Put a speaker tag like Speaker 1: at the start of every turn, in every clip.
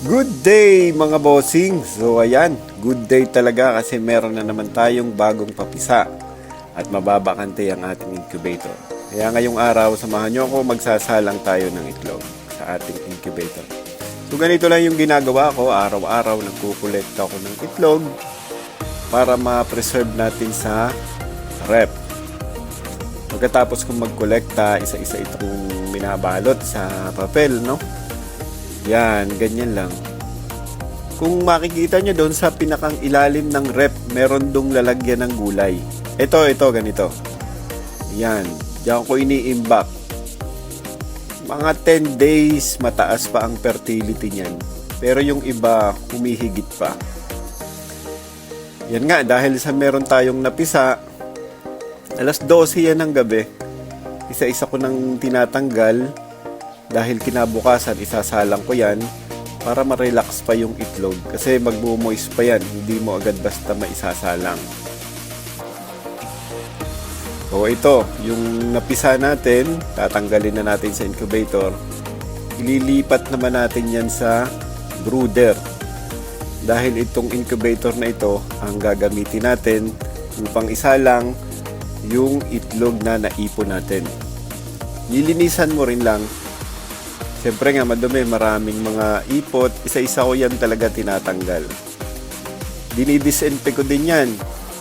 Speaker 1: Good day mga bossing! So ayan, good day talaga kasi meron na naman tayong bagong papisa at mababakante ang ating incubator. Kaya ngayong araw, samahan nyo ako, magsasalang tayo ng itlog sa ating incubator. So ganito lang yung ginagawa ko, araw-araw nagkukolekta ako ng itlog para ma-preserve natin sa rep. Pagkatapos kong magkolekta, isa-isa itong binabalot sa papel, no? Yan, ganyan lang. Kung makikita nyo doon sa pinakang ilalim ng rep, meron dong lalagyan ng gulay. Ito, ganito. Yan, diyan ko iniimbak. Mga 10 days, mataas pa ang fertility niyan. Pero yung iba, humihigit pa. Yan nga, dahil sa meron tayong napisa, alas 12 yan ng gabi. Isa-isa ko nang tinatanggal. Dahil kinabukasan, isasalang ko yan para ma-relax pa yung itlog. Kasi magmo-moist pa yan, hindi mo agad basta maisasalang. O ito, yung napisa natin, tatanggalin na natin sa incubator. Ililipat naman natin yan sa brooder. Dahil itong incubator na ito, ang gagamitin natin upang isalang yung itlog na naipon natin. Nilinisan mo rin lang. Siyempre nga madumi, maraming mga ipot, isa-isa ko yan talaga tinatanggal. Dinidisinfect ko din yan.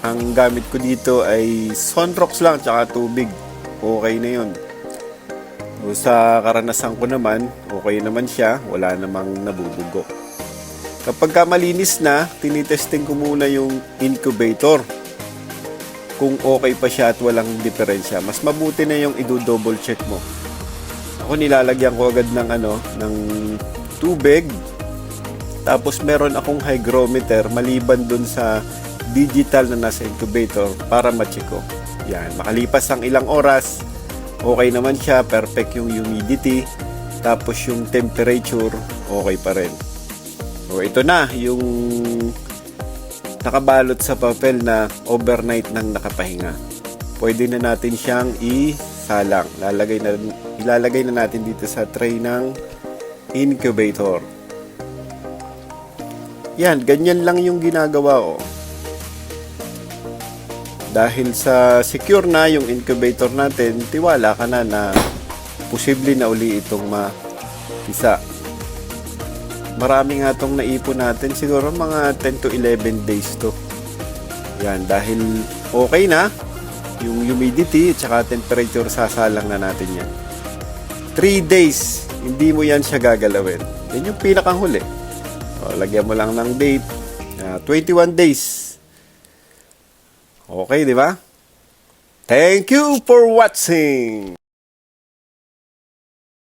Speaker 1: Ang gamit ko dito ay Sunrox lang tsaka tubig. Okay na yun. O sa karanasan ko naman, okay naman siya, wala namang nabubugo. Kapag ka malinis na, tinitesting ko muna yung incubator. Kung okay pa siya at walang diferensya, mas mabuti na yung i-double check mo. Ako nilalagyan ko agad ng tubig. Tapos meron akong hygrometer maliban dun sa digital na nasa incubator para ma-check ko. Yan, makalipas ang ilang oras, okay naman siya, perfect yung humidity, tapos yung temperature, okay pa rin. So ito na, yung nakabalot sa papel na overnight nang nakapahinga. Pwede na natin siyang isalang. Ilalagay na natin dito sa tray ng incubator. Yan, ganyan lang yung ginagawa ko. Dahil sa secure na yung incubator natin, tiwala ka na posible na uli itong mapisa. Marami nga itong naipon natin, siguro mga 10 to 11 days to. Yan, dahil okay na yung humidity at saka temperature, sasalang na natin yan. 3 days, hindi mo yan siya gagalawin. Yan yung pinakang huli. O, lagyan mo lang ng date. 21 days. Okay, di ba? Thank you for watching!